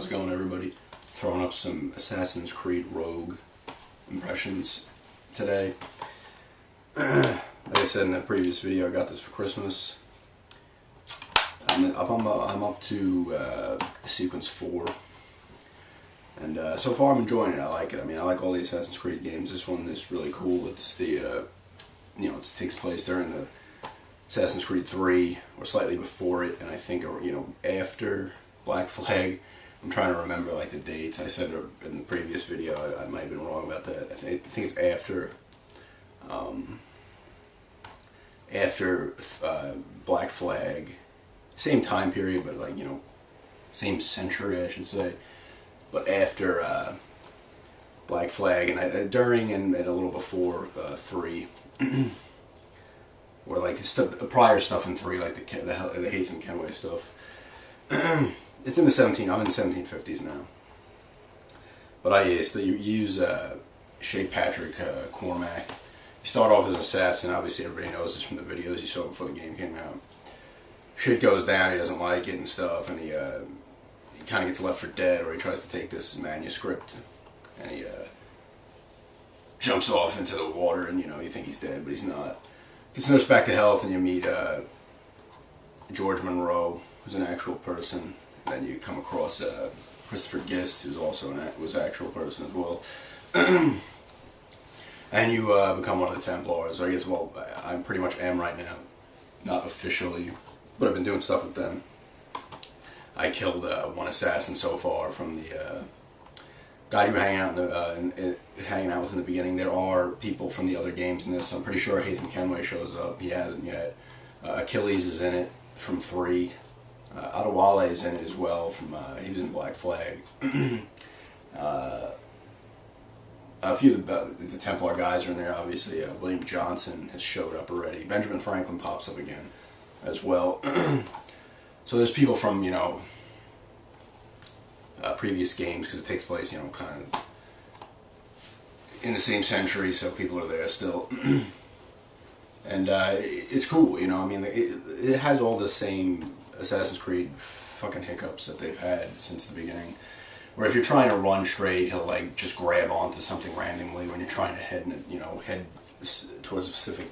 How's it going, everybody? Throwing up some Assassin's Creed Rogue impressions today. Like I said in the previous video, I got this for Christmas. I'm up to sequence 4, and so far I'm enjoying it. I like it. I mean, I like all the Assassin's Creed games. This one is really cool. It's the it takes place during the Assassin's Creed 3 or slightly before it, and I think after Black Flag. I'm trying to remember like the dates. I said in the previous video. I might have been wrong about that. I think it's after Black Flag, same time period, but like same century, I should say. But after Black Flag and during and a little before 3, or like the prior stuff in 3, like the Haytham Kenway stuff. It's in the I'm in the 1750s now. But you use Shay Patrick Cormac. You start off as an assassin. Obviously, everybody knows this from the videos you saw before the game came out. Shit goes down. He doesn't like it and stuff, and he kind of gets left for dead, or he tries to take this manuscript, and he jumps off into the water, and you think he's dead, but he's not. Gets nursed back to health, and you meet George Monroe, who's an actual person. And then you come across Christopher Gist, who's also was an actual person as well. And you become one of the Templars. I guess, well, I pretty much am right now. Not officially, but I've been doing stuff with them. I killed one assassin so far from the guy you were hanging out with in the beginning. There are people from the other games in this. I'm pretty sure Haytham Kenway shows up. He hasn't yet. Achilles is in it from 3. Adewale is in it as well. He was in Black Flag. A few of the Templar guys are in there. Obviously, William Johnson has showed up already. Benjamin Franklin pops up again as well. So there's people from previous games, because it takes place kind of in the same century. So people are there still. And it's cool, I mean, it has all the same Assassin's Creed fucking hiccups that they've had since the beginning. Where if you're trying to run straight, he'll like just grab onto something randomly when you're trying to head towards a specific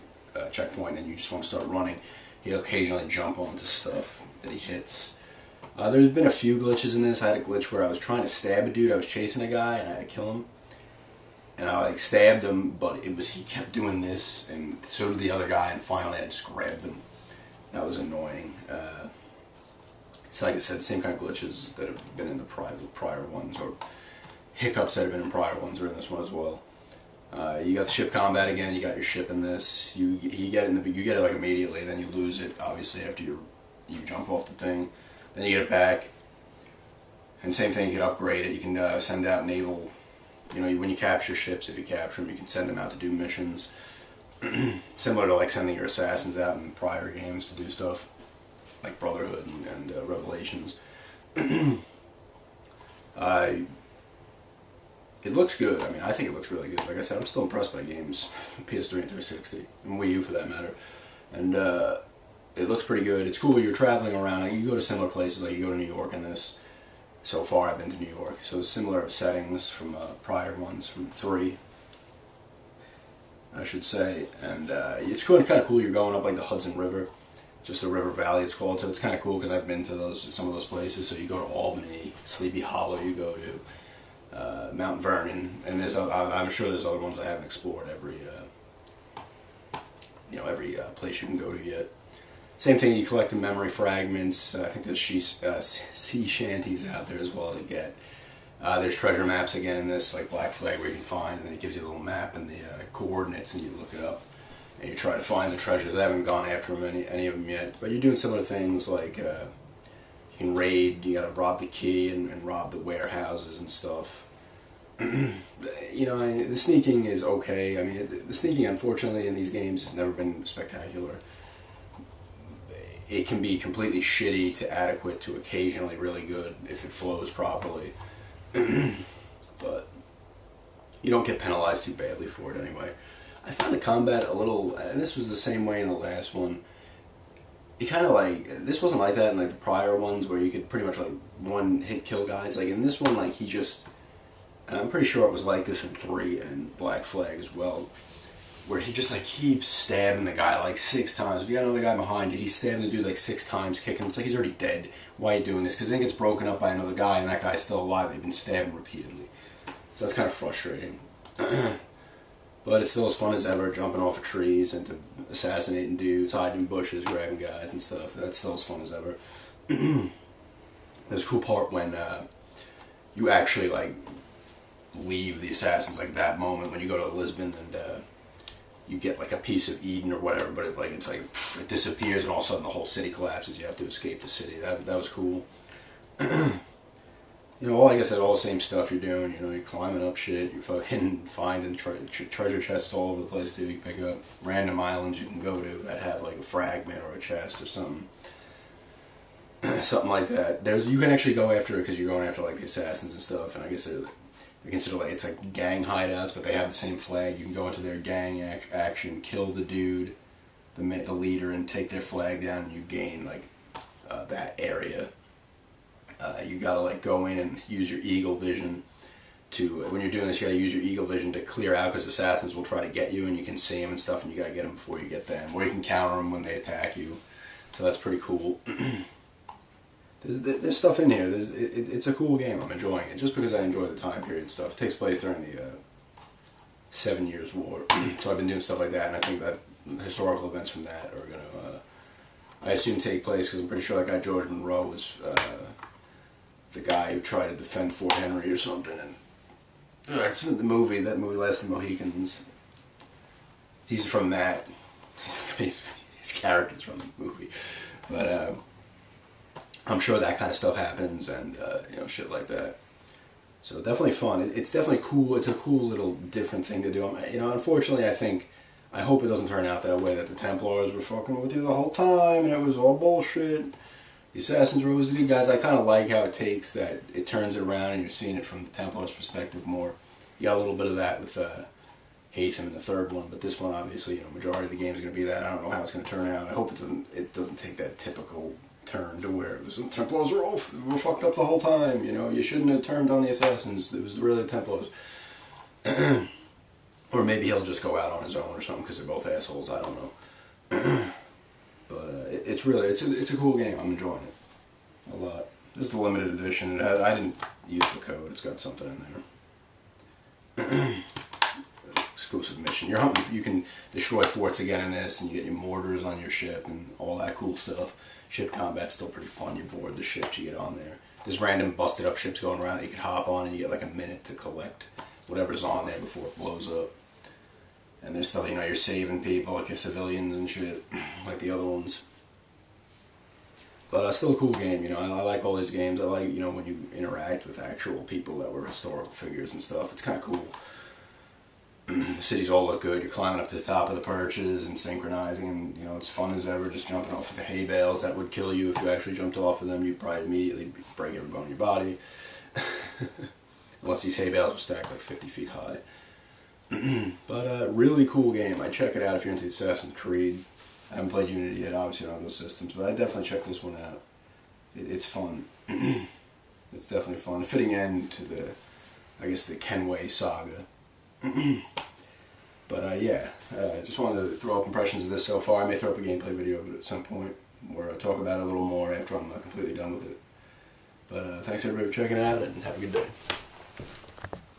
checkpoint, and you just want to start running. He'll occasionally jump onto stuff that he hits. There's been a few glitches in this. I had a glitch where I was trying to stab a dude. I was chasing a guy and I had to kill him. And I like stabbed him, but he kept doing this, and so did the other guy, and finally I just grabbed him. That was annoying. It's like I said, the same kind of glitches that have been in the prior ones, or hiccups that have been in prior ones are in this one as well. You got the ship combat again. You got your ship in this. You get it like immediately, then you lose it obviously after you jump off the thing. Then you get it back, and same thing. You can upgrade it. You can send out naval. When you capture ships, if you capture them, you can send them out to do missions. Similar to like sending your assassins out in prior games to do stuff like Brotherhood and Revelations. It looks good. I mean, I think it looks really good. Like I said, I'm still impressed by games, PS3 and 360, and Wii U for that matter. And it looks pretty good. It's cool. You're traveling around. You go to similar places, like you go to New York in this. So far, I've been to New York, so similar settings from prior ones, from 3, I should say. And it's kind of cool. You're going up like the Hudson River, just the River Valley it's called. So it's kind of cool because I've been to some of those places. So you go to Albany, Sleepy Hollow. You go to Mount Vernon, and I'm sure there's other ones I haven't explored every place you can go to yet. Same thing, you collect the memory fragments. I think there's sea shanties out there as well to get. There's treasure maps again in this, like Black Flag, where you can find, and then it gives you a little map and the coordinates, and you look it up. And you try to find the treasures. I haven't gone after any of them yet, but you're doing similar things like you can raid, you gotta rob the key and rob the warehouses and stuff. The sneaking is okay. I mean, the sneaking, unfortunately, in these games has never been spectacular. It can be completely shitty to adequate to occasionally really good if it flows properly. But you don't get penalized too badly for it anyway. I found the combat a little, and this was the same way in the last one, he kind of like, this wasn't like that in like the prior ones where you could pretty much like one hit kill guys. Like in this one, like he just, I'm pretty sure it was like this in 3 and Black Flag as well, where he just like keeps stabbing the guy like 6 times. If you got another guy behind you, he's stabbing the dude like 6 times, kicking him. It's like he's already dead. Why are you doing this? Because then he gets broken up by another guy and that guy's still alive. They've been stabbing repeatedly. So that's kind of frustrating. But it's still as fun as ever, jumping off of trees and assassinating dudes, hiding in bushes, grabbing guys and stuff. That's still as fun as ever. There's a cool part when you actually like leave the assassins, like that moment when you go to Lisbon and you get like a piece of Eden or whatever, but it's like it disappears and all of a sudden the whole city collapses. You have to escape the city. That was cool. You know, like I said, all the same stuff you're doing. You know, you're climbing up shit. You're fucking finding treasure chests all over the place too. You pick up random islands you can go to that have like a fragment or a chest or something. Something like that. You can actually go after it because you're going after like the assassins and stuff. And I guess they're considered like, it's like gang hideouts, but they have the same flag. You can go into their gang action, kill the dude, the leader, and take their flag down, and you gain like that area. You gotta like go in and use your eagle vision to, when you're doing this, you gotta use your eagle vision to clear out, because assassins will try to get you and you can see them and stuff, and you gotta get them before you get them, or you can counter them when they attack you. So that's pretty cool. There's stuff in here. It's a cool game. I'm enjoying it just because I enjoy the time period stuff. It takes place during the 7 Years' War, so I've been doing stuff like that, and I think that historical events from that are gonna, I assume, take place, because I'm pretty sure that guy George Monroe was the guy who tried to defend Fort Henry or something, and that's the movie. That movie, Last of the Mohicans. He's from that. His character's from the movie, but I'm sure that kind of stuff happens, and you know, shit like that. So definitely fun. It's definitely cool. It's a cool little different thing to do. You know, unfortunately, I hope it doesn't turn out that way, that the Templars were fucking with you the whole time and it was all bullshit. The Assassins were always the good guys. I kind of like how it takes that, it turns it around and you're seeing it from the Templars' perspective more. You got a little bit of that with Haytham in the third one, but this one, obviously, you know, majority of the game is going to be that. I don't know how it's going to turn out. I hope it doesn't take that typical turn to where the Templars were fucked up the whole time. You know, you shouldn't have turned on the Assassins. It was really the Templars. Or maybe he'll just go out on his own or something because they're both assholes. I don't know. But it's a cool game. I'm enjoying it a lot. This is the limited edition. I didn't use the code. It's got something in there. Exclusive mission. You're hunting. You can destroy forts again in this, and you get your mortars on your ship and all that cool stuff. Ship combat's still pretty fun. You board the ships, you get on there. There's random busted up ships going around that you can hop on, and you get like a minute to collect whatever's on there before it blows up. And there's stuff, you know, you're saving people, like your civilians and shit, like the other ones. But still a cool game, you know. I like all these games. I like, you know, when you interact with actual people that were historical figures and stuff. It's kind of cool. The cities all look good. You're climbing up to the top of the perches and synchronizing, and, you know, it's fun as ever, just jumping off of the hay bales that would kill you if you actually jumped off of them. You'd probably immediately break every bone in your body. Unless these hay bales were stacked like 50 feet high. But really cool game. I'd check it out if you're into Assassin's Creed. I haven't played Unity yet, obviously on those systems, but I'd definitely check this one out. It's fun. It's definitely fun. A fitting end to the, I guess, the Kenway saga. But yeah, just wanted to throw up impressions of this so far. I may throw up a gameplay video at some point where I talk about it a little more after I'm completely done with it. But thanks everybody for checking it out, and have a good day.